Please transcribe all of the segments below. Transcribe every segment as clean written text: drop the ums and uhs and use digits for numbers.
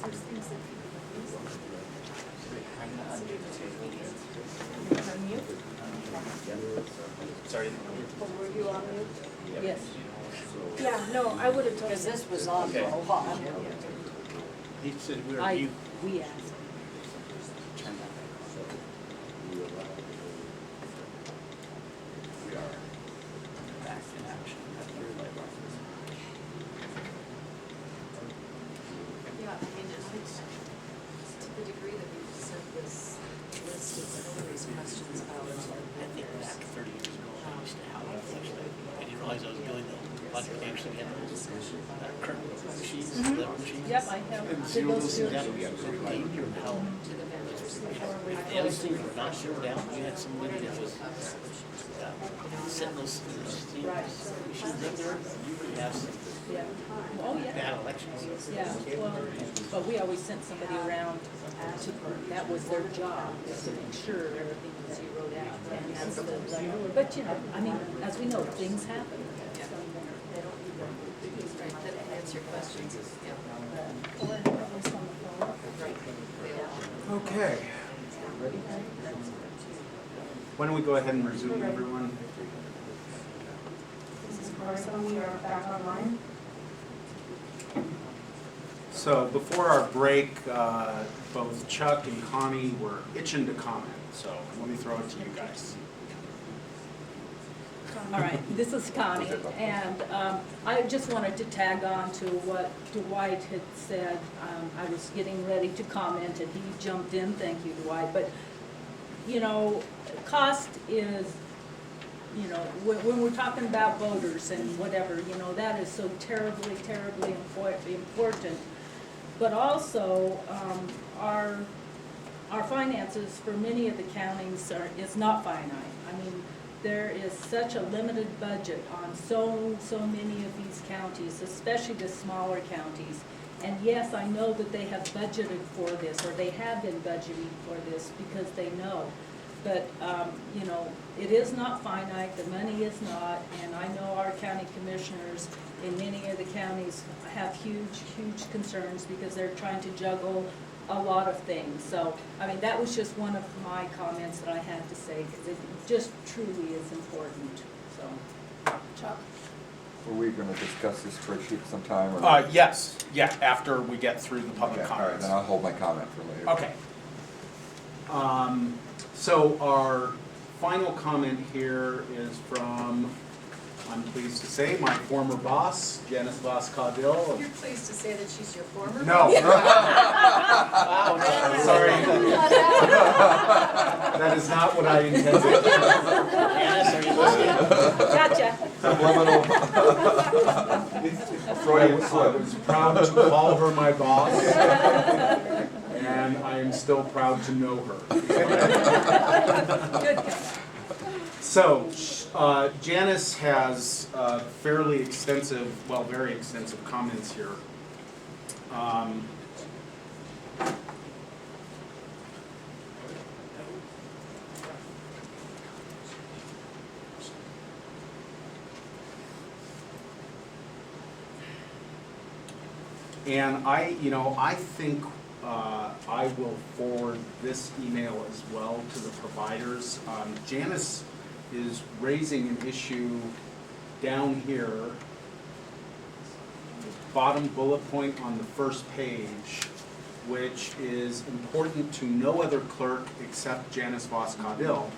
there's things that people don't use. Sorry. Were you on mute? Yes. Yeah, no, I would have told Because you. this was on for a while. He said we I, you. we asked. Turn that back on. We are back in action at the relay office. Yeah, I mean, and to the degree that we've sent this list of facilities questions out. I think back 30 years ago, I used to have it, actually. I didn't realize I was doing the logic games again. Current machines, lever machines. Yep, I have. Did those two? That would be a good game or how. If the other things were not zeroed out, you had somebody that was setting those machines up there, you could have some Yeah. Oh, yeah. bad elections. Yeah, well, but we always sent somebody around to, that was their job, is to make sure everything was zeroed out. And that's the, but you know, I mean, as we know, things happen. Right, that answer questions is, yeah. Right, they all. Okay. Why don't we go ahead and resume, everyone? We are back online. So before our break, both Chuck and Connie were itching to comment, so let me throw it to you guys. All right, this is Connie, and I just wanted to tag on to what Dwight had said. I was getting ready to comment, and he jumped in, thank you, Dwight. But, you know, cost is, you know, when we're talking about voters and whatever, you know, that is so terribly, terribly important. But also, our finances for many of the counties is not finite. I mean, there is such a limited budget on so many of these counties, especially the smaller counties. And yes, I know that they have budgeted for this, or they have been budgeting for this because they know. But, you know, it is not finite, the money is not, and I know our county commissioners in many of the counties have huge concerns because they're trying to juggle a lot of things. So, I mean, that was just one of my comments that I had to say, because it just truly is important, so. Chuck? Were we going to discuss this spreadsheet sometime? Or? Yes, yeah, after we get through the public Okay, all right, comments. then I'll hold my comment for later. Okay. So our final comment here is from, I'm pleased to say, my former boss, Janice Voss-Caudill. You're pleased to say that she's your former? No. Sorry. That is not what I intended. Janice, are you listening? Gotcha. Subliminal. Freudian I slip. was proud to call her my boss, and I am still proud to know her. Good. So, Janice has fairly extensive, well, very extensive comments here. And I think I will forward this email as well to the providers. Janice is raising an issue down here, the bottom bullet point on the first page, which is important to no other clerk except Janice Voss-Caudill.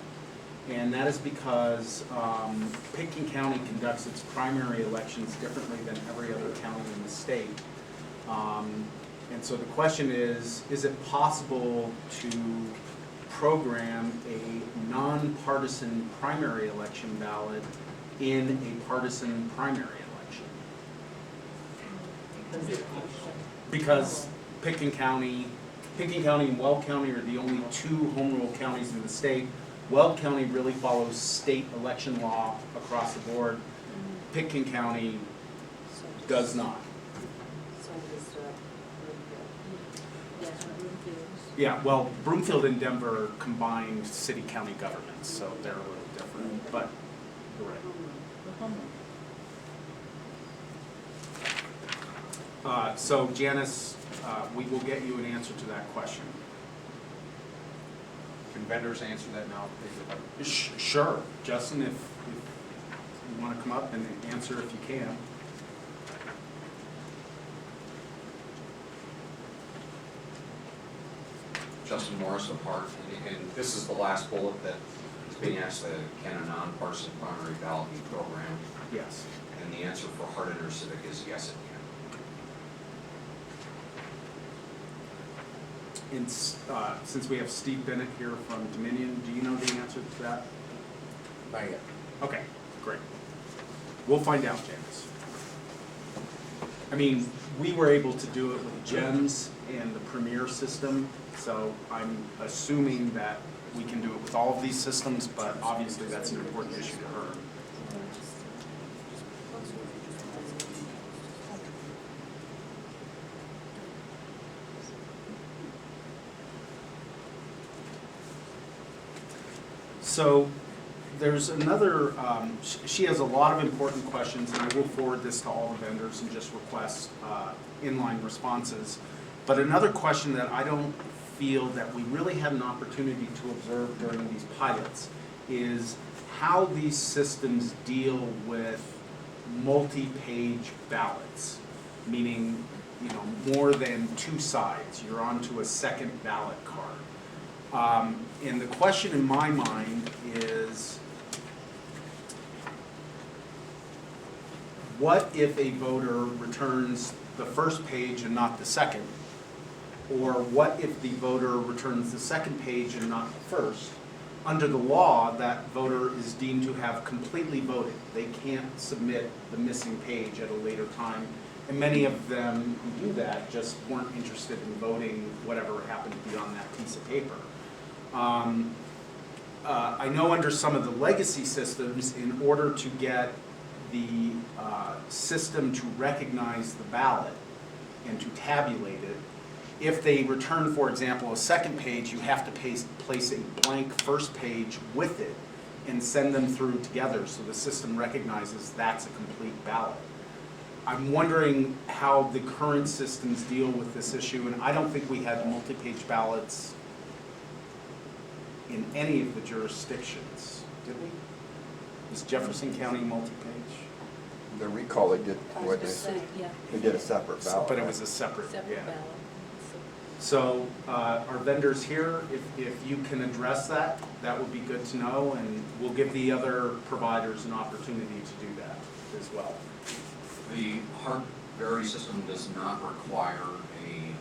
And that is because Pitkin County conducts its primary elections differently than every other county in the state. And so the question is it possible to program a nonpartisan primary election ballot in a partisan primary election? Because Pitkin County and Weld County are the only two home rule counties in the state. Weld County really follows state election law across the board. Pitkin County does not. Yeah, well, Broomfield and Denver are combined city-county governments, so they're a little different, but you're right. So Janice we will get you an answer to that question. Can vendors answer that now? Sure. Justin, if you want to come up and answer if you can. Justin Morris of PERC, and this is the last bullet that is being asked, can a non-partisan primary ballot be programmed? Yes. And the answer for Hart Intercivic is yes, it can. And since we have Steve Bennett here from Dominion, do you know the answer to that? Not yet. Okay, great. We'll find out, Janice. I mean, we were able to do it with GEMS and the Premier system, so I'm assuming that we can do it with all of these systems, but obviously that's an important issue to her. So there's another, she has a lot of important questions, and I will forward this to all the vendors and just request inline responses. But another question that I don't feel that we really had an opportunity to observe during these pilots is how these systems deal with multi-page ballots, meaning, you know, more than two sides. You're onto a second ballot card. And the question in my mind is, what if a voter returns the first page and not the second? Or what if the voter returns the second page and not the first? Under the law, that voter is deemed to have completely voted. They can't submit the missing page at a later time. And many of them who do that just weren't interested in voting whatever happened to be on that piece of paper. I know under some of the legacy systems, in order to get the system to recognize the ballot and to tabulate it, if they return, for example, a second page, you have to place a blank first page with it and send them through together so the system recognizes that's a complete ballot. I'm wondering how the current systems deal with this issue, and I don't think we had multi-page ballots in any of the jurisdictions, did we? Is Jefferson County multi-page? The recall they did, what Yeah. they did a separate ballot. But it was a separate, Separate yeah. ballot. So our vendors here, if you can address that, that would be good to know, and we'll give the other providers an opportunity to do that as well. The Hart Berry system does not require a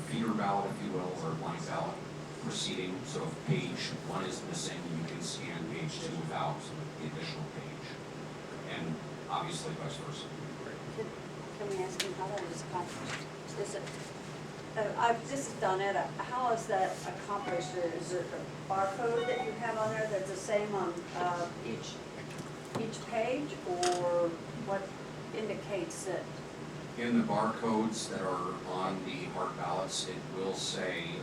feeder ballot, if you will, or a blank ballot proceeding. So if page one is missing, you can scan page two without the additional page. And obviously vice versa. Can we ask him how that is accomplished? Is it, this is Donetta, how is that accomplished? Is it a barcode that you have on there that's the same on each page, or what indicates that? In the barcodes that are on the Hart ballots, it will say,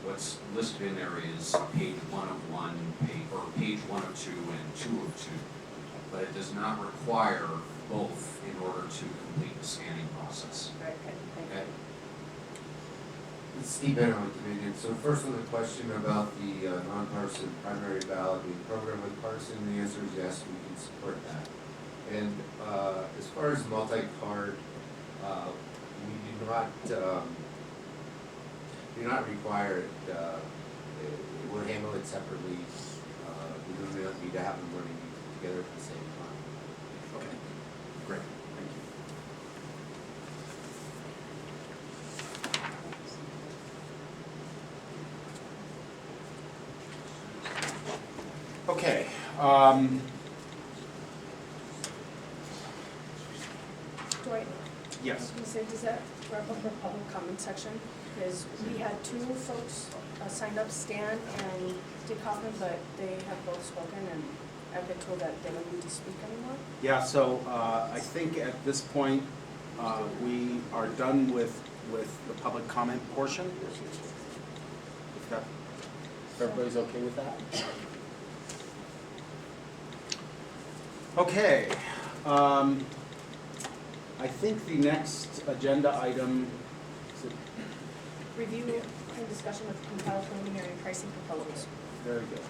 what's listed in there is page 1 of 1, or page 1 of 2, and 2 of 2. But it does not require both in order to complete the scanning process. Right, thank you. Okay? It's Steve Bennett with Dominion. So first on the question about the nonpartisan primary ballot being programmed with partisan, the answer is yes, we can support that. And as far as multi-card, we do not require it. We'll handle it separately. We do not need to have them running together at the same time. Okay, great, thank you. Okay. Dwight, Yes. I was gonna say, does that wrap up our public comment section? Because we had two folks signed up, Stan and Dick Hoffman, but they have both spoken, and I've been told that they don't need to speak anymore. Yeah, so I think at this point, we are done with the public comment portion. If everybody's okay with that? Okay. I think the next agenda item Review and discussion of compiled preliminary pricing proposals. Very good.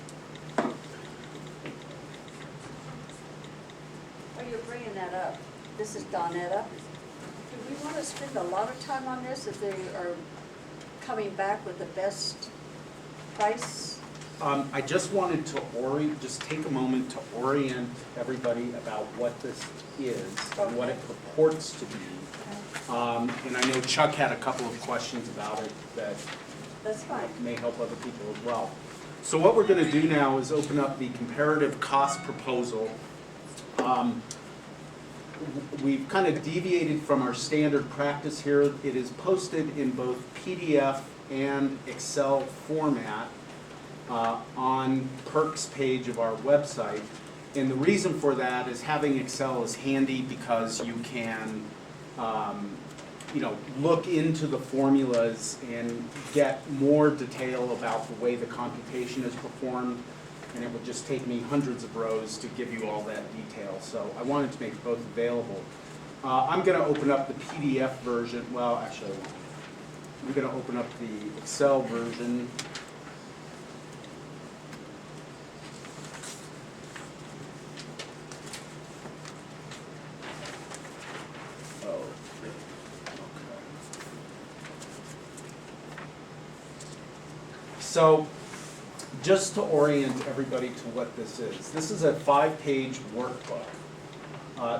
While you're bringing that up, this is Donetta. Do we want to spend a lot of time on this if they are coming back with the best price? I just wanted to just take a moment to orient everybody about what this is and what it purports to be. And I know Chuck had a couple of questions about it that That's fine. may help other people as well. So what we're going to do now is open up the comparative cost proposal. We've kind of deviated from our standard practice here. It is posted in both PDF and Excel format on PERC's page of our website. And the reason for that is having Excel is handy because you can look into the formulas and get more detail about the way the computation is performed, and it would just take me hundreds of rows to give you all that detail. So I wanted to make both available. I'm going to open up the PDF version. Well, actually, I won't. I'm going to open up the Excel version. So, just to orient everybody to what this is a 5-page workbook.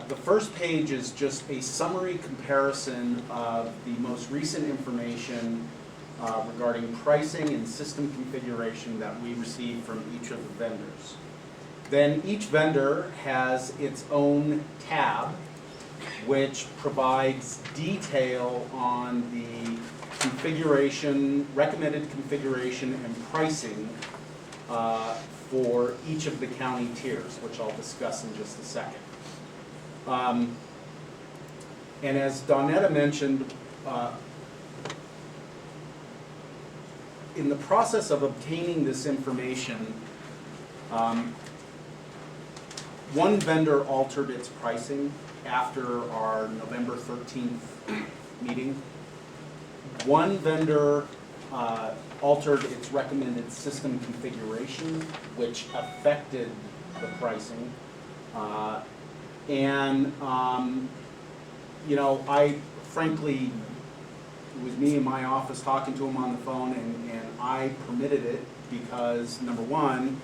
The first page is just a summary comparison of the most recent information regarding pricing and system configuration that we received from each of the vendors. Then each vendor has its own tab, which provides detail on the configuration, recommended configuration and pricing for each of the county tiers, which I'll discuss in just a second. And as Donetta mentioned, in the process of obtaining this information, one vendor altered its pricing after our November 13th meeting. One vendor altered its recommended system configuration, which affected the pricing. I frankly, it was me in my office talking to him on the phone, and I permitted it because, number one,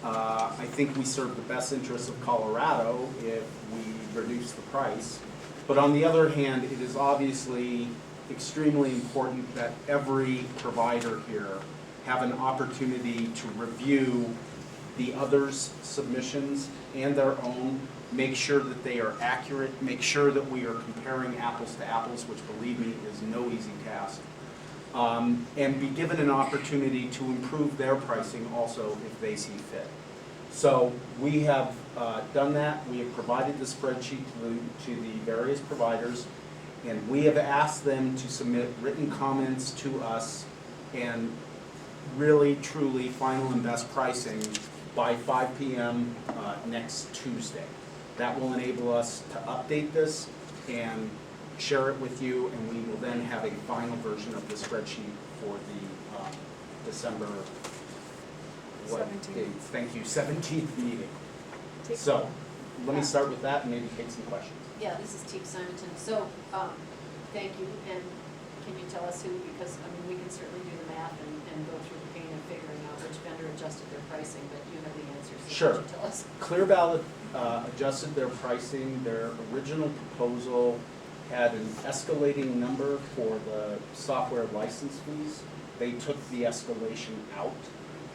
I think we serve the best interests of Colorado if we reduce the price. But on the other hand, it is obviously extremely important that every provider here have an opportunity to review the others' submissions and their own, make sure that they are accurate, make sure that we are comparing apples to apples, which, believe me, is no easy task, and be given an opportunity to improve their pricing also if they see fit. So we have done that. We have provided the spreadsheet to the various providers, and we have asked them to submit written comments to us and really, truly final and best pricing by 5 p.m. Next Tuesday. That will enable us to update this and share it with you, and we will then have a final version of the spreadsheet for the December 17th. date? Thank you, 17th meeting. So, let me start with that and maybe take some questions. Yeah, this is Teague Simonton. So, thank you, and can you tell us who, because, we can certainly do the math and go through the pain of figuring out which vendor adjusted their pricing, but you have the answers, so Sure. why don't you tell us? Clear Ballot adjusted their pricing. Their original proposal had an escalating number for the software license fees. They took the escalation out.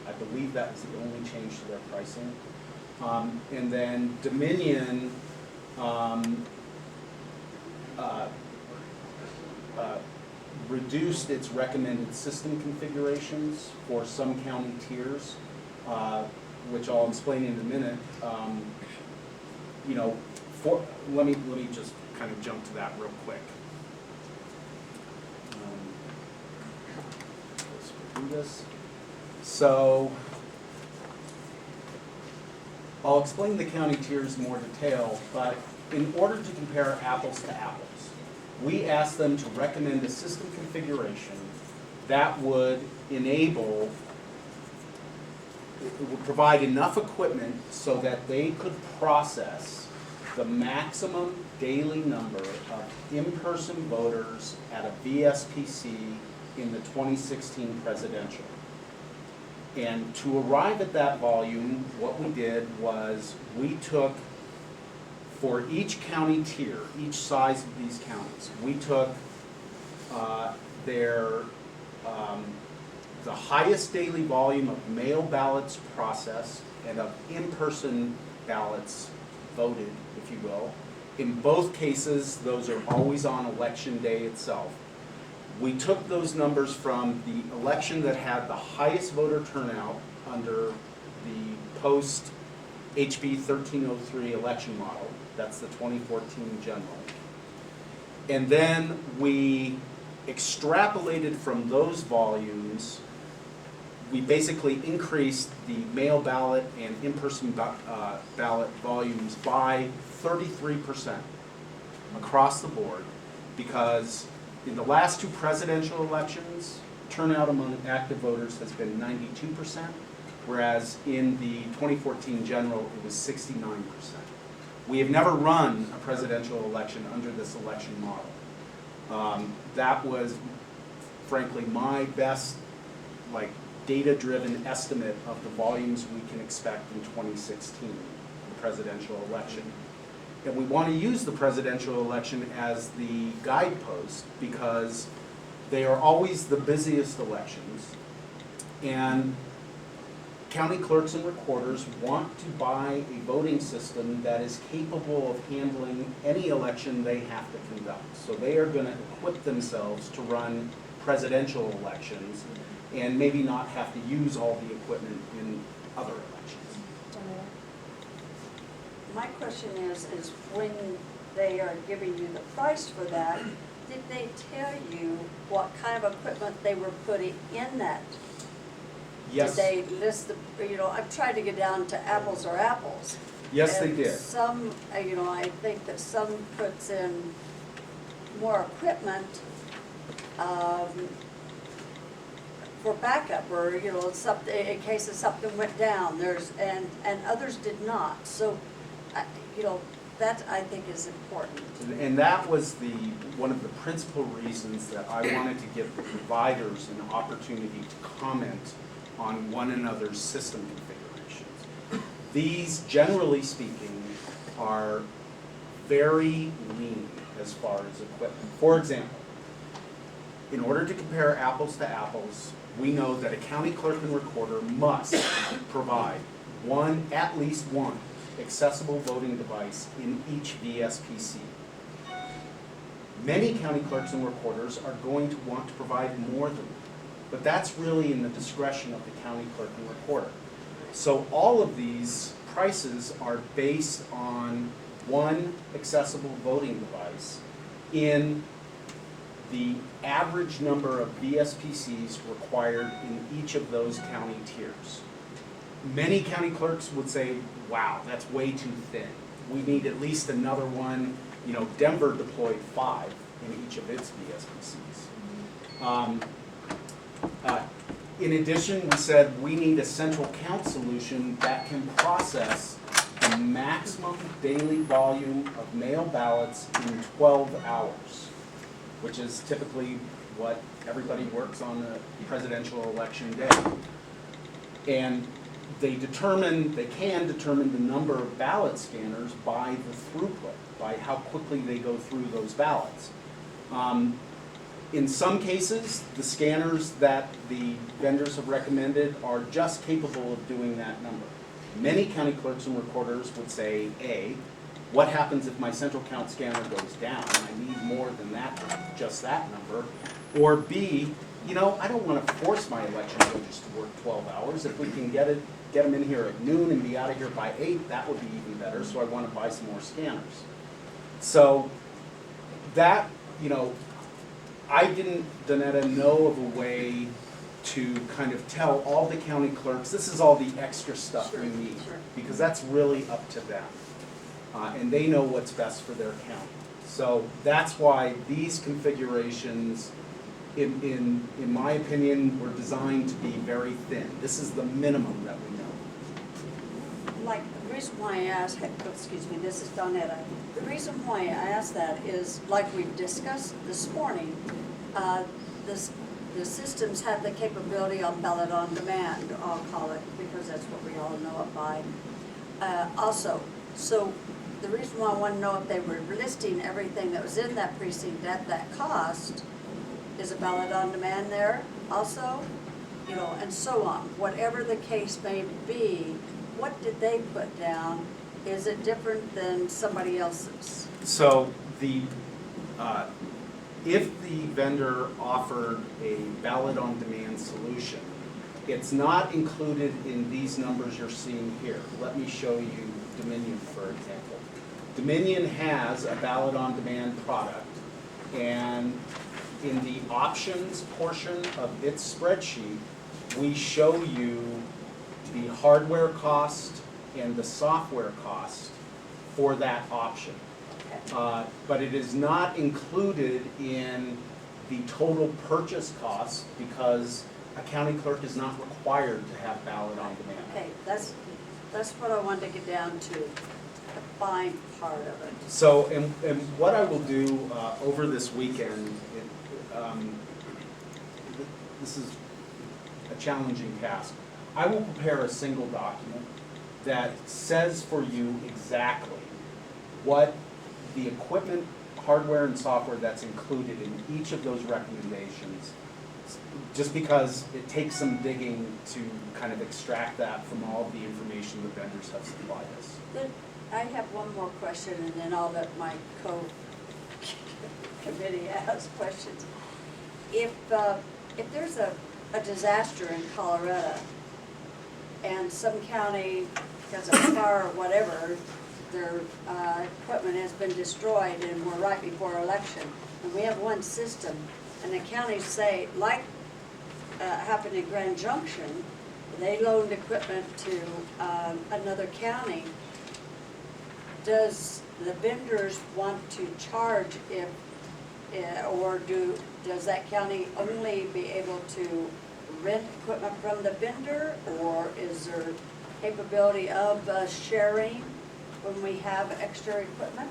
I believe that was the only change to their pricing. And then Dominion reduced its recommended system configurations for some county tiers, which I'll explain in a minute. Let me just kind of jump to that real quick. Let's do this. So I'll explain the county tiers in more detail, but in order to compare apples to apples, we asked them to recommend a system configuration that would enable, it would provide enough equipment so that they could process the maximum daily number of in-person voters at a VSPC in the 2016 presidential. And to arrive at that volume, what we did was we took, for each county tier, each size of these counties, we took the highest daily volume of mail ballots processed and of in-person ballots voted, if you will. In both cases, those are always on election day itself. We took those numbers from the election that had the highest voter turnout under the post HB 1303 election model. That's the 2014 general. And then we extrapolated from those volumes. We basically increased the mail ballot and in-person ballot volumes by 33% across the board, because in the last two presidential elections, turnout among active voters has been 92%, whereas in the 2014 general, it was 69%. We have never run a presidential election under this election model. That was, frankly, my best, data-driven estimate of the volumes we can expect in 2016, the presidential election. And we want to use the presidential election as the guidepost because they are always the busiest elections. And county clerks and recorders want to buy a voting system that is capable of handling any election they have to conduct. So they are going to equip themselves to run presidential elections and maybe not have to use all the equipment in other elections. My question is when they are giving you the price for that, did they tell you what kind of equipment they were putting in that? Yes. Did they list the, I've tried to get down to apples or apples. Yes, they And did. some, I think that some puts in more equipment, for backup or, something, in case if something went down, and others did not. So, that I think is important. And that was one of the principal reasons that I wanted to give the providers an opportunity to comment on one another's system configurations. These, generally speaking, are very lean as far as equipment. For example, in order to compare apples to apples, we know that a county clerk and recorder must provide at least one accessible voting device in each VSPC. Many county clerks and recorders are going to want to provide more than that, but that's really in the discretion of the county clerk and recorder. So all of these prices are based on one accessible voting device in the average number of VSPCs required in each of those county tiers. Many county clerks would say, wow, that's way too thin. We need at least another one. Denver deployed 5 in each of its VSPCs. In addition, we said we need a central count solution that can process the maximum daily volume of mail ballots in 12 hours, which is typically what everybody works on a presidential election day. And they can determine the number of ballot scanners by the throughput, by how quickly they go through those ballots. In some cases, the scanners that the vendors have recommended are just capable of doing that number. Many county clerks and recorders would say, A, what happens if my central count scanner goes down? I need more than that, just that number. Or B, I don't want to force my election voters to work 12 hours. If we can get them in here at noon and be out of here by 8, that would be even better, so I want to buy some more scanners. So that, I didn't, Donetta, know of a way to kind of tell all the county clerks, this is all the extra stuff we need, because that's really up to them. And they know what's best for their county. So that's why these configurations, in my opinion, were designed to be very thin. This is the minimum that we know. Like, the reason why I asked, excuse me, this is Donetta. The reason why I asked that is, like we discussed this morning, the systems have the capability on ballot on demand, I'll call it, because that's what we all know it by. Also, so the reason why I want to know if they were listing everything that was in that precinct at that cost, is a ballot on demand there also? You know, and so on. Whatever the case may be, what did they put down? Is it different than somebody else's? So if the vendor offered a ballot on demand solution, it's not included in these numbers you're seeing here. Let me show you Dominion, for example. Dominion has a ballot on demand product, and in the options portion of its spreadsheet, we show you the hardware cost and the software cost for that option. But it is not included in the total purchase cost because a county clerk is not required to have ballot on demand. Okay, that's what I wanted to get down to, the buying part of it. So, and what I will do over this weekend, this is a challenging task. I will prepare a single document that says for you exactly what the equipment, hardware, and software that's included in each of those recommendations, just because it takes some digging to kind of extract that from all of the information the vendors have supplied us. Then I have one more question, and then I'll let my co-committee ask questions. If there's a disaster in Colorado, and some county, because of fire or whatever, their equipment has been destroyed, and we're right before election, and we have one system, and the counties say, like happened in Grand Junction, they loaned equipment to another county. Does the vendors want to charge if, or does that county only be able to rent equipment from the vendor, or is there capability of sharing when we have extra equipment?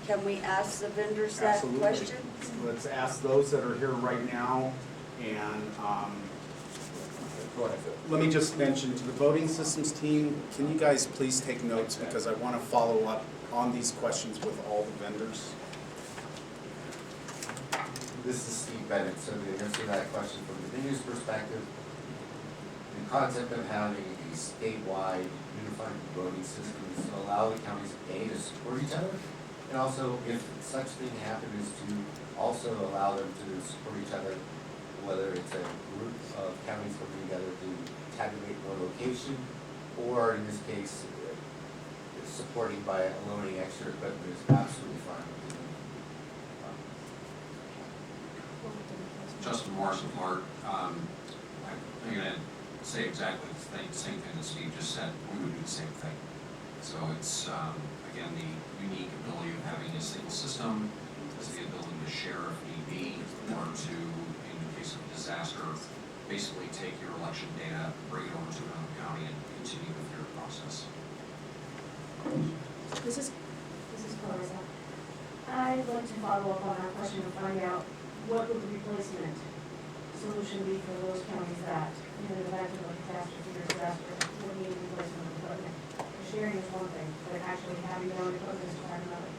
Can we ask the vendors that Absolutely. question? Let's ask those that are here right now, and Go ahead, Phil. let me just mention to the voting systems team, can you guys please take notes, because I want to follow up on these questions with all the vendors. This is Steve Bennett, so to answer that question from the venue's perspective, the concept of having a statewide unified voting system is to allow the counties to support each other, and also, if such thing happens, to also allow them to support each other, whether it's a group of counties coming together to tabulate one location, or in this case, supporting by loaning extra equipment is absolutely fine with me. Justin Morrison, Mark, I'm gonna say exactly the same thing that Steve just said. We would do the same thing. So it's, again, the unique ability of having a single system, is the ability to share if need be, or to, in the case of disaster, basically take your election data, bring it over to another county, and continue with your process. This is Clarissa. I'd like to follow up on that question and find out what would the replacement solution be for those counties that, in the event of a catastrophe or disaster, would need replacement of equipment. Sharing is one thing, but actually having your own equipment is quite another.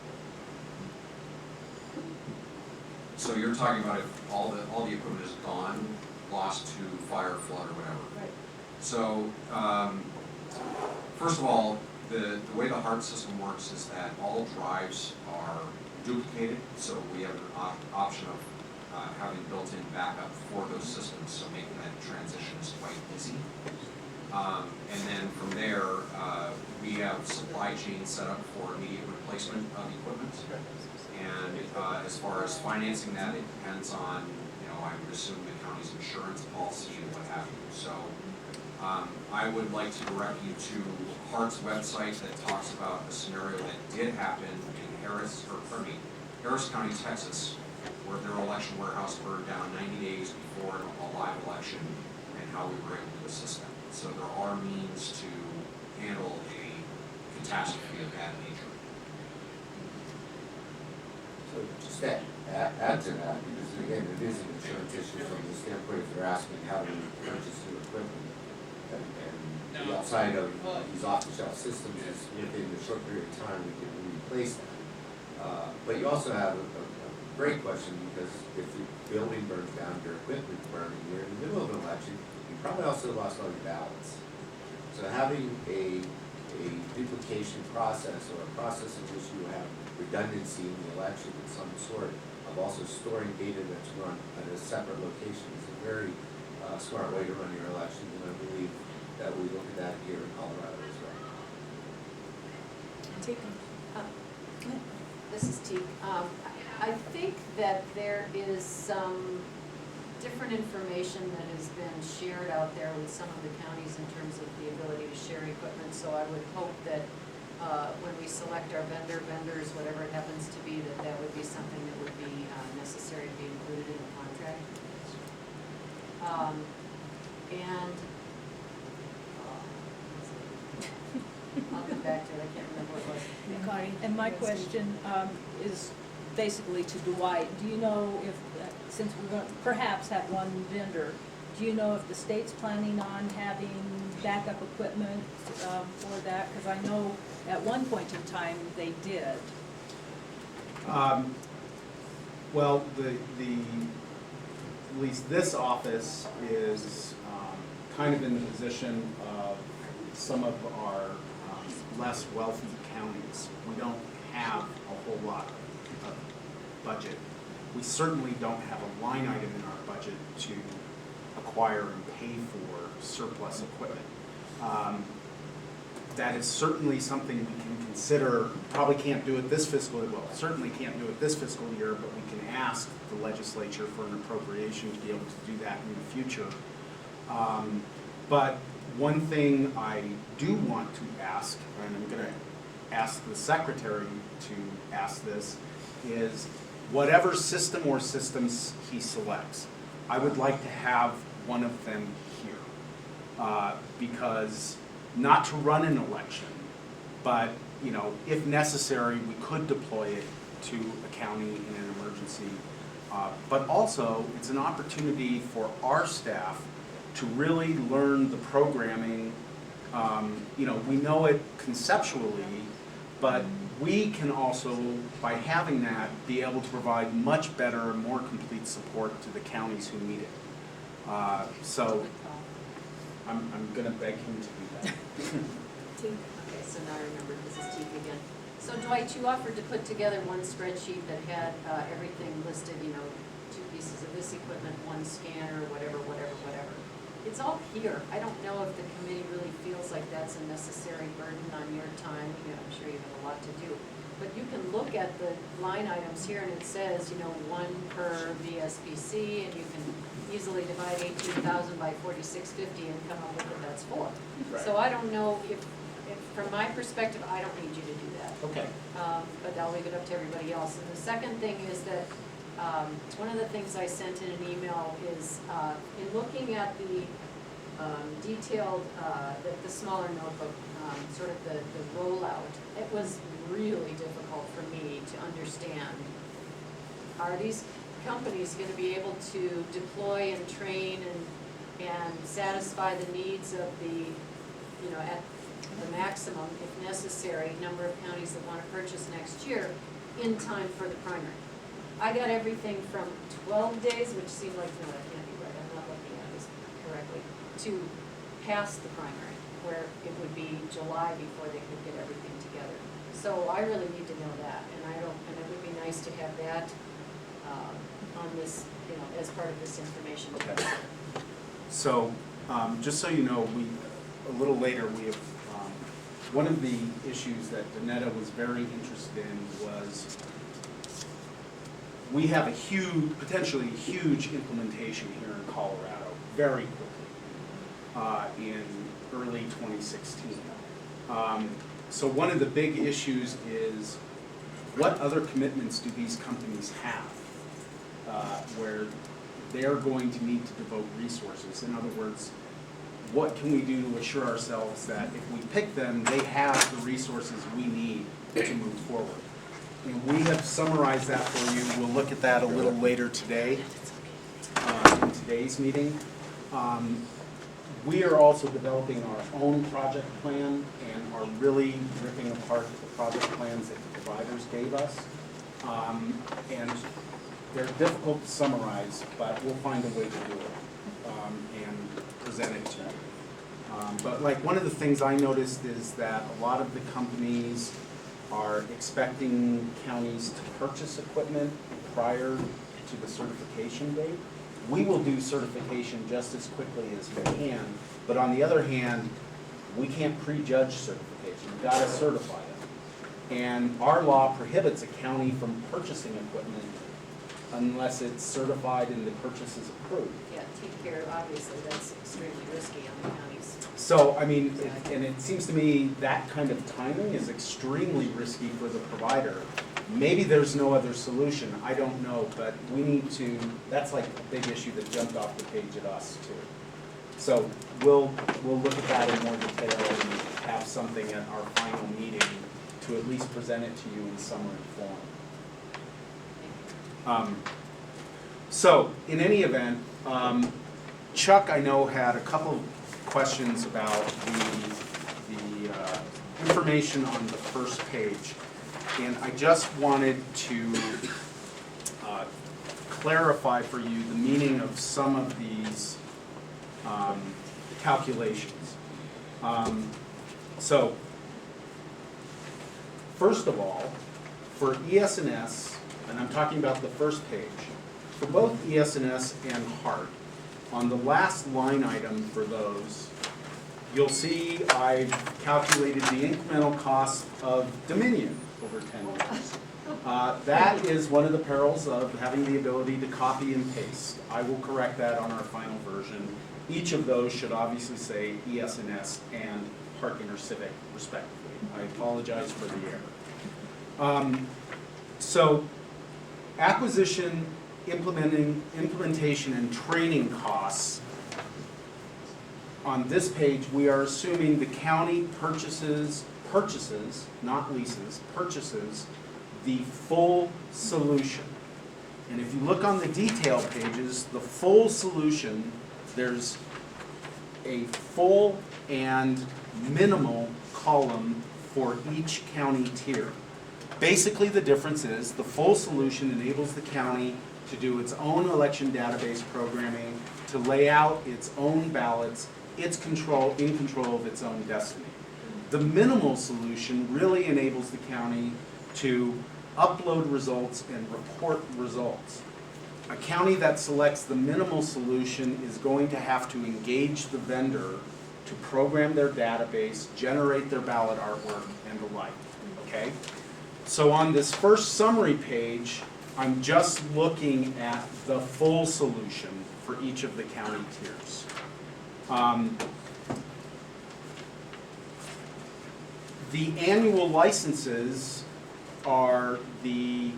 So you're talking about if all the equipment is gone, lost to fire, flood, or whatever. Right. So, first of all, the way the HART system works is that all drives are duplicated, so we have an option of having built-in backup for those systems, so making that transition is quite easy. And then from there, we have supply chain set up for immediate replacement of equipment. And as far as financing that, it depends on, I would assume the county's insurance policy and what have you. So I would like to direct you to HART's website that talks about a scenario that did happen in Harris County, Texas, where their election warehouse burned down 90 days before a live election, and how we were able to assist them. So there are means to handle a catastrophe of that nature. So just to add to that, because again, it is an insurance issue from the standpoint if they're asking how to purchase new equipment. And the upside of these off-the-shelf systems is within a short period of time we can replace that. But you also have a great question, because if your building burns down, your equipment's burning, you're in the middle of an election, you probably also lost all your ballots. So having a duplication process, or a process in which you have redundancy in the election of some sort, of also storing data that's run at a separate location, is a very smart way to run your elections, and I believe that we look at that here in Colorado as well. This is Teague. I think that there is some different information that has been shared out there with some of the counties in terms of the ability to share equipment, so I would hope that when we select our vendors, whatever it happens to be, that would be something that would be necessary to be included in the contract. I'll come back to it, I can't remember what it was. Connie? And my question is basically to Dwight. Do you know if, since we're going to perhaps have one vendor, do you know if the state's planning on having backup equipment for that? Because I know at one point in time they did. Well, at least this office is kind of in the position of some of our less wealthy counties. We don't have a whole lot of budget. We certainly don't have a line item in our budget to acquire and pay for surplus equipment. That is certainly something we can consider. Probably can't do it this fiscal year, well, certainly can't do it this fiscal year, but we can ask the legislature for an appropriation to be able to do that in the future. But one thing I do want to ask, and I'm going to ask the secretary to ask this, is whatever system or systems he selects, I would like to have one of them here. Because not to run an election, but if necessary, we could deploy it to a county in an emergency. But also, it's an opportunity for our staff to really learn the programming. We know it conceptually, but we can also, by having that, be able to provide much better, more complete support to the counties who need it. So I'm going to beg him to do that. Okay, so now I remember, this is Teague again. So Dwight, you offered to put together one spreadsheet that had everything listed, 2 pieces of this equipment, 1 scanner, whatever. It's all here. I don't know if the committee really feels like that's a necessary burden on your time. I'm sure you have a lot to do. But you can look at the line items here, and it says, 1 per VSBC, and you can easily divide 18,000 by 4650 and come up with what that's for. Right. So I don't know if, from my perspective, I don't need you to do that. Okay. But I'll leave it up to everybody else. And the second thing is that one of the things I sent in an email is in looking at the detailed, the smaller notebook, sort of the rollout, it was really difficult for me to understand. Are these companies going to be able to deploy and train and satisfy the needs of the, at the maximum, if necessary, number of counties that want to purchase next year in time for the primary? I got everything from 12 days, which seemed like, no, that can't be right, I'm not looking at this correctly, to past the primary, where it would be July before they could get everything together. So I really need to know that, and it would be nice to have that on this, as part of this information. Okay. So, just so you know, a little later, we have, one of the issues that Donetta was very interested in was we have a potentially huge implementation here in Colorado very quickly in early 2016. So one of the big issues is what other commitments do these companies have where they're going to need to devote resources? In other words, what can we do to assure ourselves that if we pick them, they have the resources we need to move forward? And we have summarized that for you. We'll look at that a little later today in today's meeting. We are also developing our own project plan and are really ripping apart the project plans that the providers gave us. And they're difficult to summarize, but we'll find a way to do it and present it to you. But like one of the things I noticed is that a lot of the companies are expecting counties to purchase equipment prior to the certification date. We will do certification just as quickly as we can, but on the other hand, we can't prejudge certification. We've got to certify it. And our law prohibits a county from purchasing equipment unless it's certified and the purchase is approved. Yeah, take care, obviously, that's extremely risky on the counties. So, I mean, and it seems to me that kind of timing is extremely risky for the provider. Maybe there's no other solution, I don't know, but we need to, that's like a big issue that jumped off the page at us too. So we'll look at that in more detail and have something at our final meeting to at least present it to you in summary form. So in any event, Chuck, I know, had a couple of questions about the information on the first page. And I just wanted to clarify for you the meaning of some of these calculations. So, first of all, for ES&S, and I'm talking about the first page, for both ES&S and HART, on the last line item for those, you'll see I've calculated the incremental cost of Dominion over 10 years. That is one of the perils of having the ability to copy and paste. I will correct that on our final version. Each of those should obviously say ES&S and Park InterCivic respectively. I apologize for the error. So acquisition, implementation, and training costs. On this page, we are assuming the county purchases, not leases, purchases the full solution. And if you look on the detail pages, the full solution, there's a full and minimal column for each county tier. Basically, the difference is the full solution enables the county to do its own election database programming, to lay out its own ballots, in control of its own destiny. The minimal solution really enables the county to upload results and report results. A county that selects the minimal solution is going to have to engage the vendor to program their database, generate their ballot artwork, and the like, okay? So on this first summary page, I'm just looking at the full solution for each of the county tiers. The annual licenses are the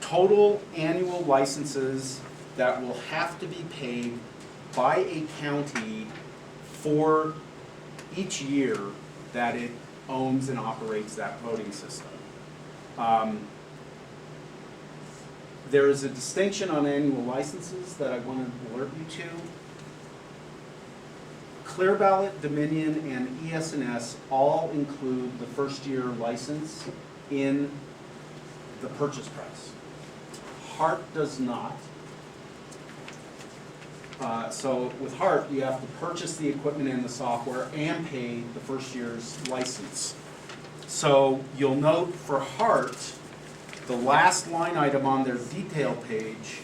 total annual licenses that will have to be paid by a county for each year that it owns and operates that voting system. There is a distinction on annual licenses that I want to alert you to. Clear Ballot, Dominion, and ES&S all include the first year license in the purchase price. HART does not. So with HART, you have to purchase the equipment and the software and pay the first year's license. So you'll note for HART, the last line item on their detail page,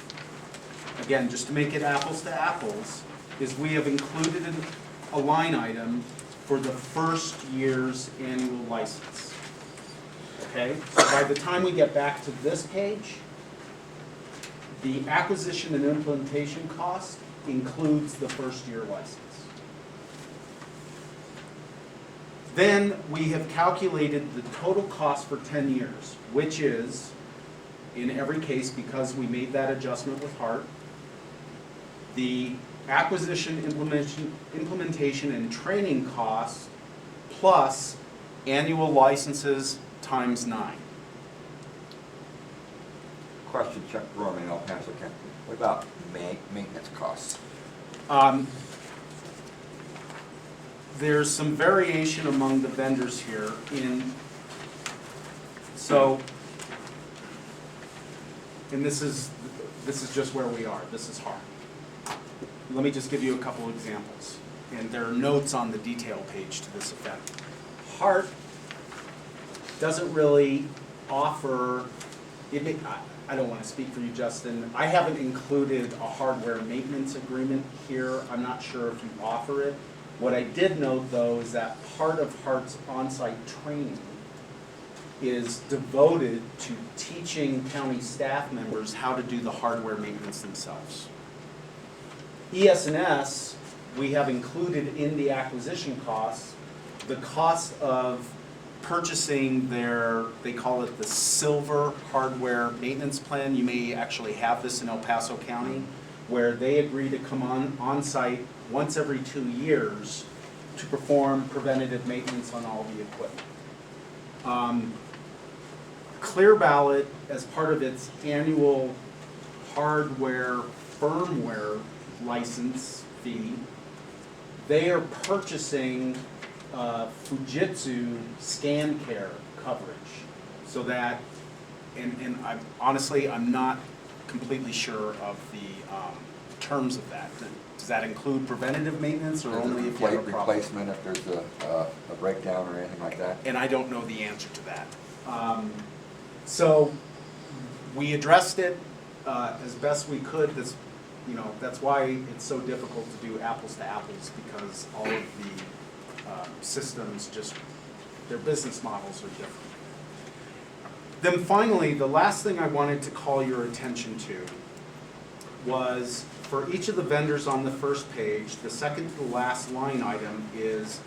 again, just to make it apples to apples, is we have included a line item for the first year's annual license. Okay, so by the time we get back to this page, the acquisition and implementation cost includes the first year license. Then we have calculated the total cost for 10 years, which is, in every case, because we made that adjustment with Hart, the acquisition, implementation, and training costs plus annual licenses times 9. Question, Chuck Roman, El Paso County. What about maintenance costs? There's some variation among the vendors here so, and this is just where we are. This is hard. Let me just give you a couple examples. And there are notes on the detail page to this effect. Hart doesn't really offer, I don't want to speak for you, Justin. I haven't included a hardware maintenance agreement here. I'm not sure if you offer it. What I did note, though, is that part of Hart's on-site training is devoted to teaching county staff members how to do the hardware maintenance themselves. ES&S, we have included in the acquisition costs the cost of purchasing they call it the silver hardware maintenance plan. You may actually have this in El Paso County, where they agree to come on site once every 2 years to perform preventative maintenance on all the equipment. Clear Ballot, as part of its annual hardware firmware license fee, they are purchasing Fujitsu ScanCare coverage, so that, and I'm not completely sure of the terms of that. Does that include preventative maintenance, or only if you have a problem? Replacement if there's a breakdown or anything like that? And I don't know the answer to that. So we addressed it as best we could. That's why it's so difficult to do apples to apples, because all of the systems their business models are different. Then finally, the last thing I wanted to call your attention to was, for each of the vendors on the first page, the second to the last line item is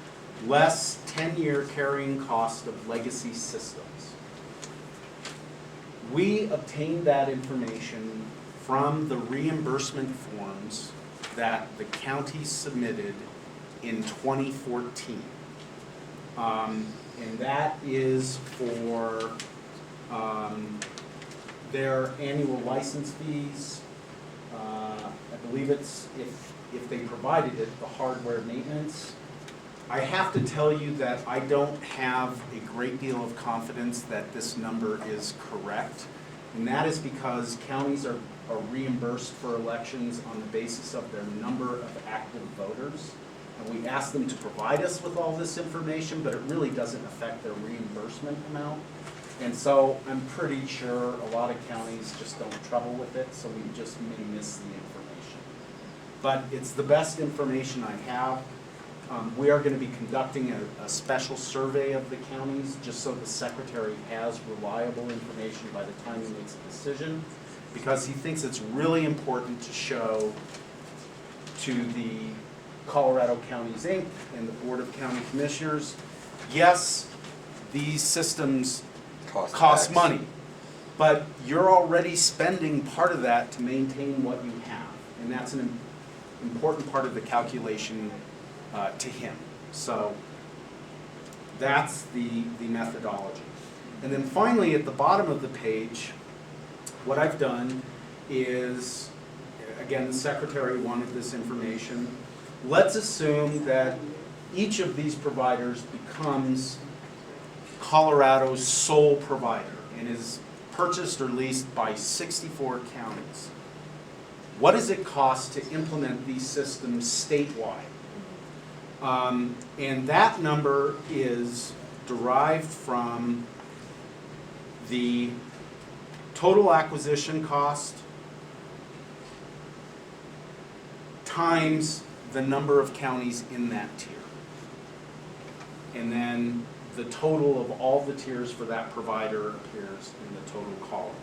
less 10-year carrying cost of legacy systems. We obtained that information from the reimbursement forms that the county submitted in 2014. And that is for their annual license fees. I believe it's, if they provided it, the hardware maintenance. I have to tell you that I don't have a great deal of confidence that this number is correct. And that is because counties are reimbursed for elections on the basis of their number of active voters. And we ask them to provide us with all this information, but it really doesn't affect their reimbursement amount. And so I'm pretty sure a lot of counties just don't trouble with it, so we just may miss the information. But it's the best information I have. We are going to be conducting a special survey of the counties, just so the secretary has reliable information by the time he makes a decision, because he thinks it's really important to show to the Colorado Counties, Inc. and the Board of County Commissioners, yes, these systems cost money, but you're already spending part of that to maintain what you have, and that's an important part of the calculation to him. So that's the methodology. And then finally, at the bottom of the page, what I've done is, again, the secretary wanted this information. Let's assume that each of these providers becomes Colorado's sole provider and is purchased or leased by 64 counties. What does it cost to implement these systems statewide? And that number is derived from the total acquisition cost times the number of counties in that tier. And then the total of all the tiers for that provider appears in the total column.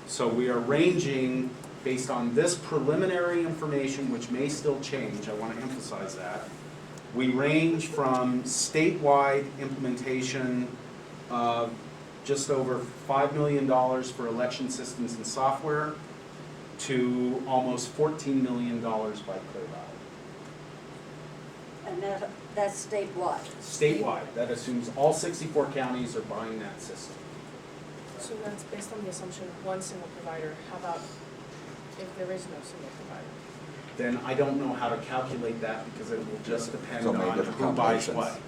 So we are ranging, based on this preliminary information, which may still change, I want to emphasize that, We range from statewide implementation of just over $5 million for election systems and software to almost $14 million by Clear Valley. And that's statewide. Statewide, that assumes all 64 counties are buying that system. So that's based on the assumption of one single provider. How about if there is no single provider? Then I don't know how to calculate that because it will just depend So many on different who buys combinations. what.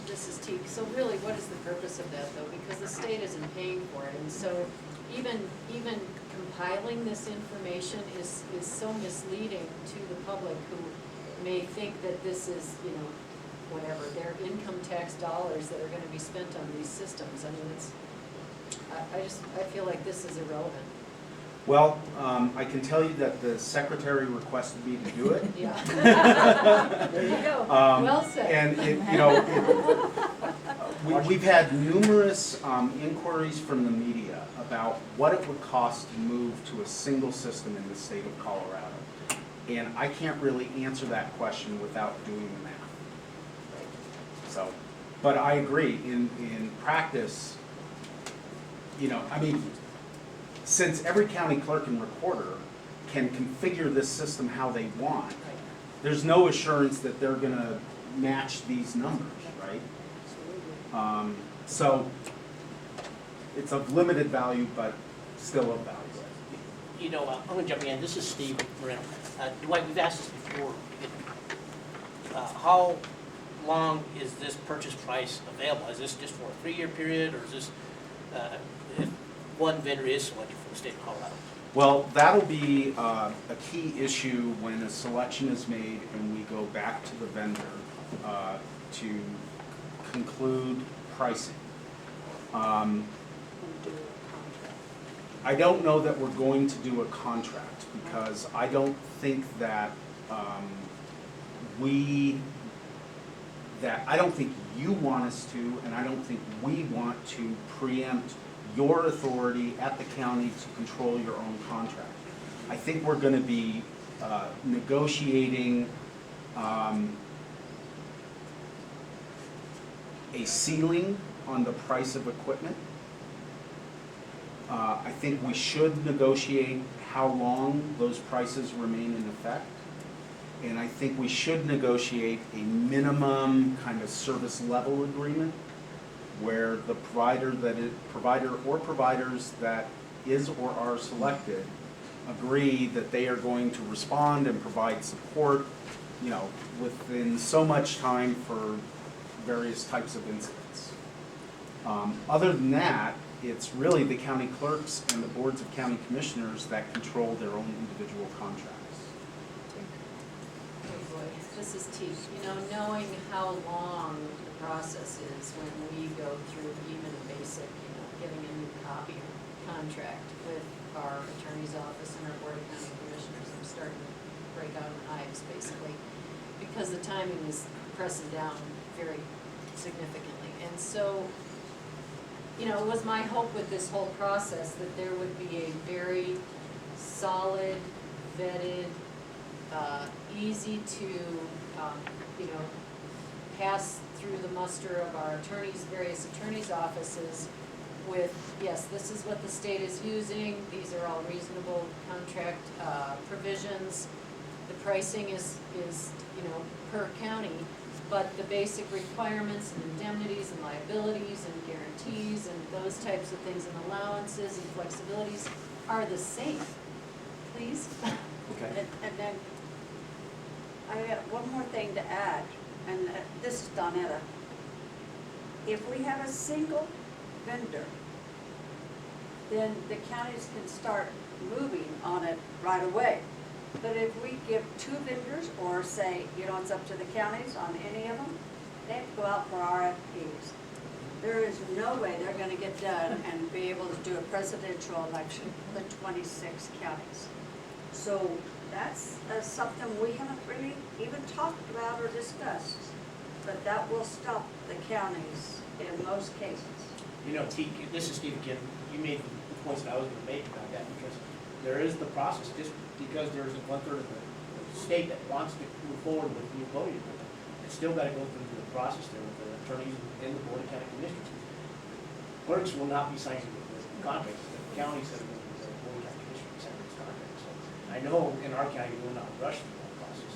This is T, so really, what is the purpose of that though? Because the state isn't paying for it, and so even compiling this information is so misleading to the public who may think that this is, you know, whatever, their income tax dollars that are gonna be spent on these systems. I mean, it's, I feel like this is irrelevant. Well, I can tell you that the secretary requested me to do it. Yeah. There you go. Well said. And it, you know, we've had numerous inquiries from the media about what it would cost to move to a single system in the state of Colorado. And I can't really answer that question without doing the math. So, but I agree, in practice, you know, I mean, since every county clerk and recorder can configure this system how they want, there's no assurance that they're gonna match these numbers, right? So it's of limited value, but still of value. You know, I'm gonna jump in, this is Steve Moreno. Dwight, we've asked this before. How long is this purchase price available? Is this just for a 3-year period, or is this, if one vendor is selected from the state of Colorado? Well, that'll be a key issue when a selection is made and we go back to the vendor to conclude pricing. I don't know that we're going to do a contract because I don't think that I don't think you want us to, and I don't think we want to preempt your authority at the county to control your own contract. I think we're going to be negotiating a ceiling on the price of equipment. I think we should negotiate how long those prices remain in effect. And I think we should negotiate a minimum kind of service level agreement where the provider or providers that is or are selected agree that they are going to respond and provide support, you know, within so much time for various types of incidents. Other than that, it's really the county clerks and the boards of county commissioners that control their own individual contracts. Oh boy, this is T. You know, knowing how long the process is when we go through even a basic, you know, getting a new copy or contract with our attorney's office and our board of county commissioners, I'm starting to break out in hives basically, because the timing is pressing down very significantly. And so, you know, it was my hope with this whole process that there would be a very solid, vetted, easy to, you know, pass through the muster of our attorneys, various attorneys' offices with, yes, this is what the state is using, these are all reasonable contract provisions. The pricing is, you know, per county, but the basic requirements and indemnities and liabilities and guarantees and those types of things and allowances and flexibilities are the same, please. Okay. And then, I have one more thing to add, and this is Donetta. If we have a single vendor, then the counties can start moving on it right away. But if we give 2 vendors, or say, you know, it's up to the counties on any of them, they have to go out for RFPs. There is no way they're gonna get done and be able to do a presidential election for 26 counties. So that's something we haven't really even talked about or discussed, but that will stop the counties in most cases. You know, T, this is Steve again, you made the points that I was gonna make about that, because there is the process, just because there's a 1/3 of the state that wants to move forward with new voting equipment, it's still gotta go through the process there with the attorneys and the board of county commissioners. Clerks will not be signing the contracts, the counties have, the board of county commissioners signing these contracts. So I know in our county, we will not rush through that process.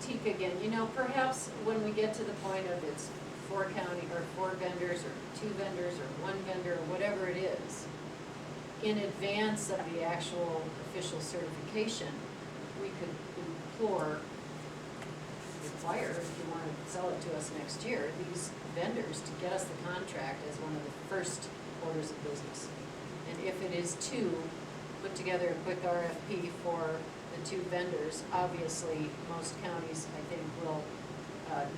Tika again, you know, perhaps when we get to the point of it's 4 county, or 4 vendors, or 2 vendors, or 1 vendor, or whatever it is, in advance of the actual official certification, we could require, if you want to sell it to us next year, these vendors to get us the contract as one of the first orders of business. And if it is to put together a quick RFP for the 2 vendors, obviously, most counties, I think, will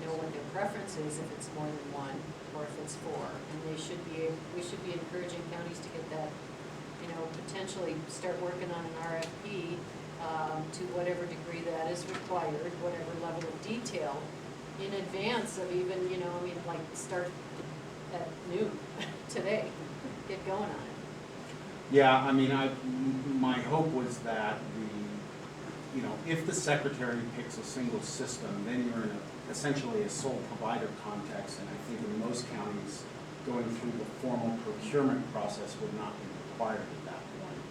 know what their preference is if it's more than 1, or if it's 4. And we should be encouraging counties to get that, you know, potentially start working on an RFP to whatever degree that is required, whatever level of detail, in advance of even, you know, I mean, like, start at noon today, get going on it. Yeah, I mean, my hope was that you know, if the secretary picks a single system, then you're in essentially a sole provider context, and I think in most counties, going through the formal procurement process would not be required at that point.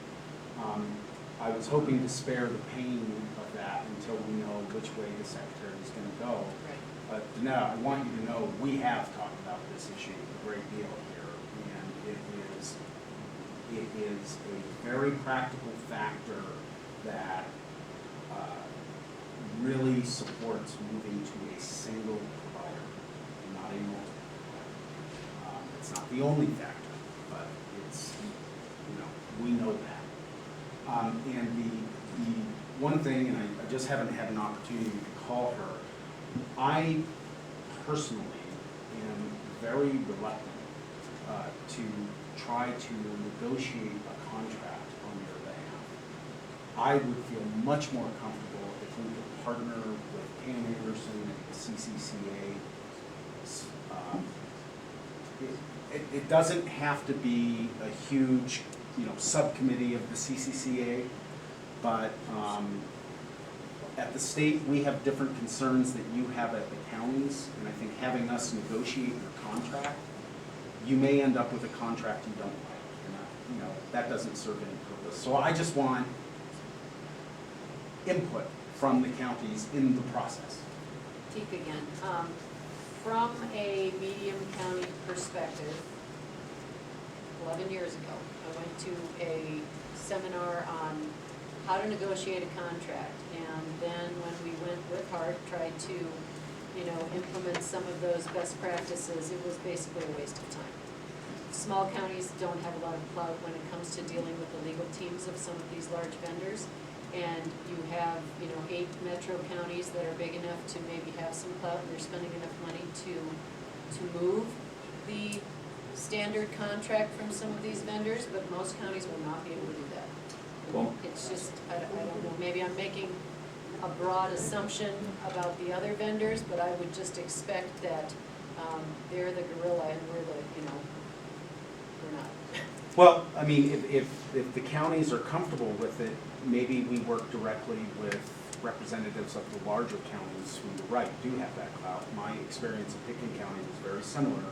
I was hoping to spare the pain of that until we know which way the secretary is going to go. Right. But no, I want you to know we have talked about this issue a great deal here, and it is a very practical factor that really supports moving to a single provider, not a multiple provider. It's not the only factor, but it's, you know, we know that. And the one thing, and I just haven't had an opportunity to call her, I personally am very reluctant to try to negotiate a contract on your behalf. I would feel much more comfortable if we could partner with Pam Anderson and the CCCA. It doesn't have to be a huge, you know, subcommittee of the CCCA, but at the state, we have different concerns that you have at the counties, and I think having us negotiate your contract, you may end up with a contract you don't like, and you know, that doesn't serve any purpose. So I just want input from the counties in the process. Teak again. From a medium county perspective, 11 years ago, I went to a seminar on how to negotiate a contract. And then when we went with Hart, tried to, you know, implement some of those best practices, it was basically a waste of time. Small counties don't have a lot of clout when it comes to dealing with the legal teams of some of these large vendors. And you have, you know, 8 metro counties that are big enough to maybe have some clout, and they're spending enough money to move the standard contract from some of these vendors, but most counties will not be able to do that. Well, It's just, I don't know, maybe I'm making a broad assumption about the other vendors, but I would just expect that they're the gorilla and we're the, you know, we're not. well, I mean, if the counties are comfortable with it, maybe we work directly with representatives of the larger counties who, you're right, do have that clout. My experience in Pickens County was very similar.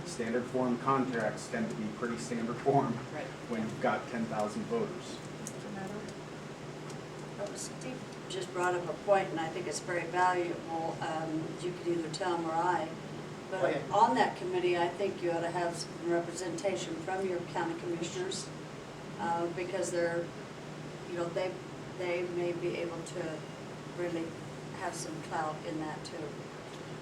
Standard form contracts tend to be pretty standard form Right. when you've got 10,000 voters. Steve just brought up a point, and I think it's very valuable. You could either tell him or I. But Oh, yeah. on that committee, I think you ought to have some representation from your county commissioners, because they're, you know, they may be able to really have some clout in that too.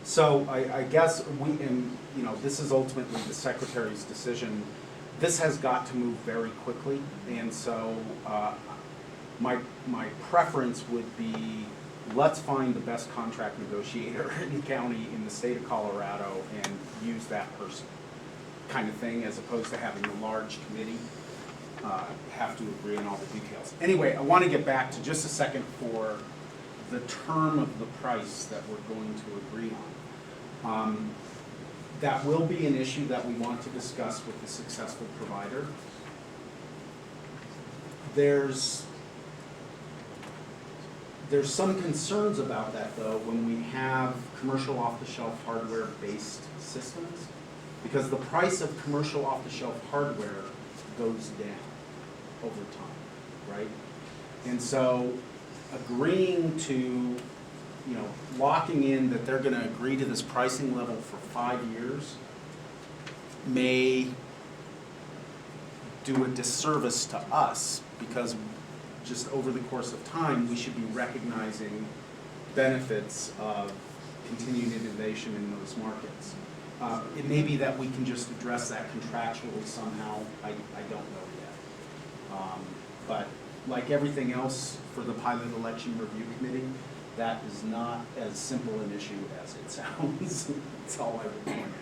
So I guess and you know, this is ultimately the secretary's decision. This has got to move very quickly, and so my preference would be, let's find the best contract negotiator in the county in the state of Colorado and use that person, kind of thing, as opposed to having a large committee have to agree on all the details. Anyway, I want to get back to just a second for the term of the price that we're going to agree on. That will be an issue that we want to discuss with the successful provider. There's There's some concerns about that though when we have commercial off-the-shelf hardware-based systems, because the price of commercial off-the-shelf hardware goes down over time, right? And so agreeing to, you know, locking in that they're gonna agree to this pricing level for 5 years may do a disservice to us, because just over the course of time, we should be recognizing benefits of continued innovation in those markets. It may be that we can just address that contractually somehow, I don't know yet. But like everything else for the pilot election review committee, that is not as simple an issue as it sounds. That's all I would point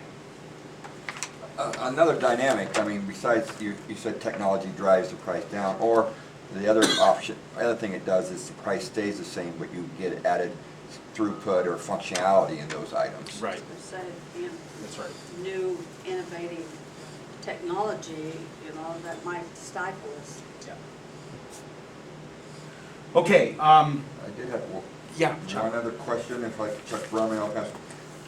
out. Another dynamic, I mean, besides you said technology drives the price down, or the other option, the other thing it does is the price stays the same, but you get added throughput or functionality in those items. Right. Instead of, you know, That's right. new innovative technology, you know, that might stifle us. Yeah. Okay, I did have yeah, Chuck. one other question, if I could, Chuck Berman, I'll pass.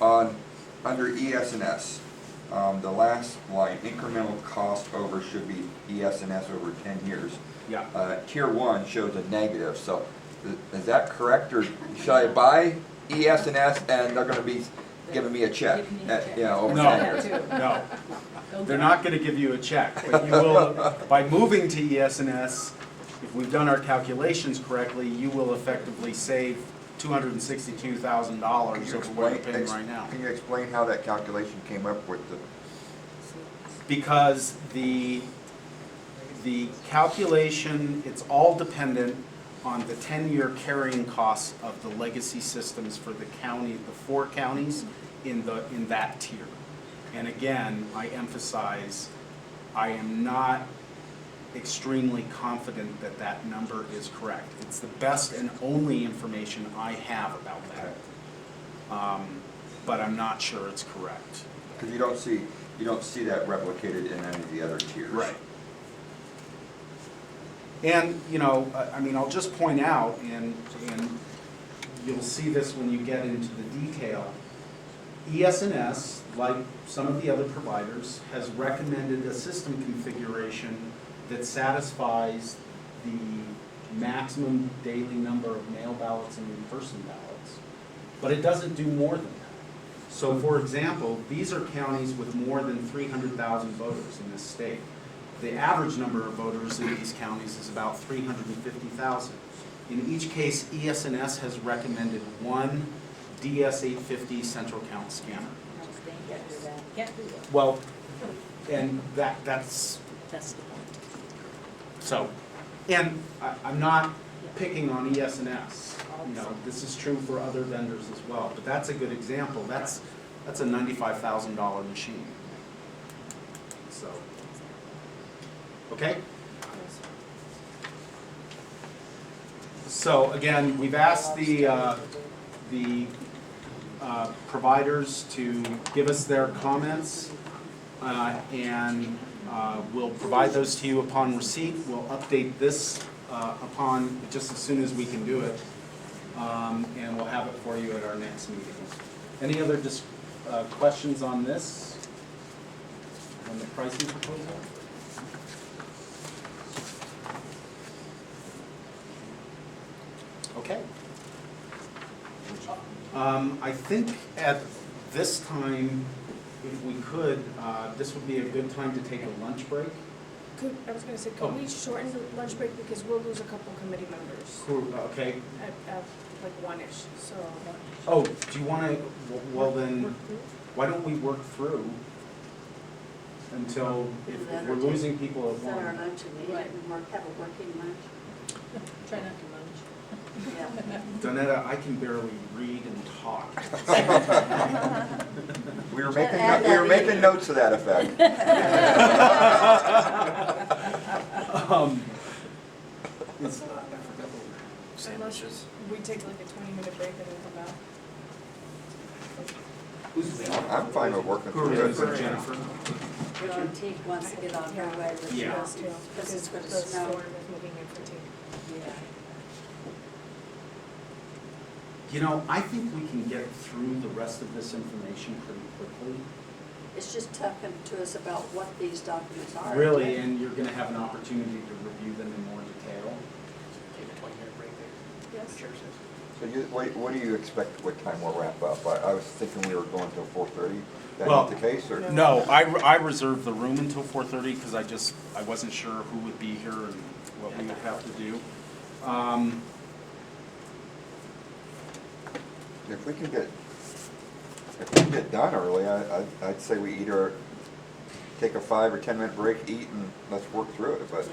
On, under ES&S, the last line, incremental cost over should be ES&S over 10 years. Yeah. Tier 1 shows a negative, so is that correct, or should I buy ES&S and they're gonna be giving me a check? Giving you a check. You know, over No. 10 years? No, Don't they're do not gonna give you a check, but you will, by moving to ES&S, if we've done our calculations correctly, you will effectively save $262,000 over what you're paying right now. Can you explain how that calculation came up with the, Because the calculation, it's all dependent on the 10-year carrying costs of the legacy systems for the county, the 4 counties in that tier. And again, I emphasize, I am not extremely confident that that number is correct. It's the best and only information I have about that. But I'm not sure it's correct. because you don't see that replicated in any of the other tiers. Right. And, you know, I mean, I'll just point out, and you'll see this when you get into the detail, ES&S, like some of the other providers, has recommended a system configuration that satisfies the maximum daily number of mail ballots and in-person ballots, but it doesn't do more than that. So for example, these are counties with more than 300,000 voters in this state. The average number of voters in these counties is about 350,000. In each case, ES&S has recommended one DS-850 central count scanner. Can't do that. Can't do that. Well, and that's, That's the point. so, and I'm not picking on ES&S. You know, this is true for other vendors as well, but that's a good example. That's a $95,000 machine. So, okay? So again, we've asked the providers to give us their comments, and we'll provide those to you upon receipt. We'll update this upon just as soon as we can do it, and we'll have it for you at our next meeting. Any other questions on this, on the pricing proposal? Okay. I think at this time, if we could, this would be a good time to take a lunch break. I was gonna say, Oh. could we shorten the lunch break because we'll lose a couple committee members Okay. at like 1-ish, so. Oh, do you want to, well then, why don't we work through until, if we're losing people at Set our 1? lunch and eat it and have a working lunch. Try not to lunch. Yeah. Donetta, I can barely read and talk. We were Add making that notes to that effect. It's, Unless we take like a 20-minute break and then come back. I'm fine with working who are through we this. for, Jennifer? John Teague wants to get on her way, but she Yeah. has to, because it's going to The snow. storm is moving in for tea. Yeah. You know, I think we can get through the rest of this information pretty quickly. It's just talking to us about what these documents are. Really, and you're gonna have an opportunity to review them in more detail. Take a 20-minute break there. Yes. The chair says. So what do you expect, what time we'll wrap up? I was thinking we were going till 4:30. That Well, not the case, or? No, I reserved the room until 4:30 because I wasn't sure who would be here and what we would have to do. If we can get done early, I'd say we either take a 5 or 10 minute break, eat, and let's work through it, but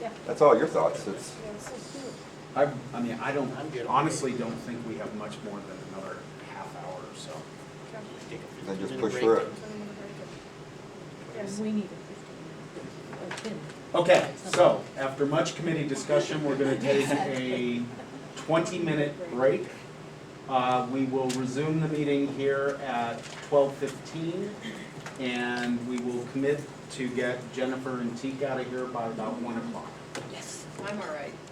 Yeah. that's all your thoughts. It's, I mean, I don't, I'm good. honestly don't think we have much more than another half hour or so. Take a then just 15-minute push break through then. it. And we need a 15, or 10. Okay, so after much committee discussion, we're gonna take a 20-minute break. We will resume the meeting here at 12:15, and we will commit to get Jennifer and Teak out of here by about 1 o'clock. I'm all right.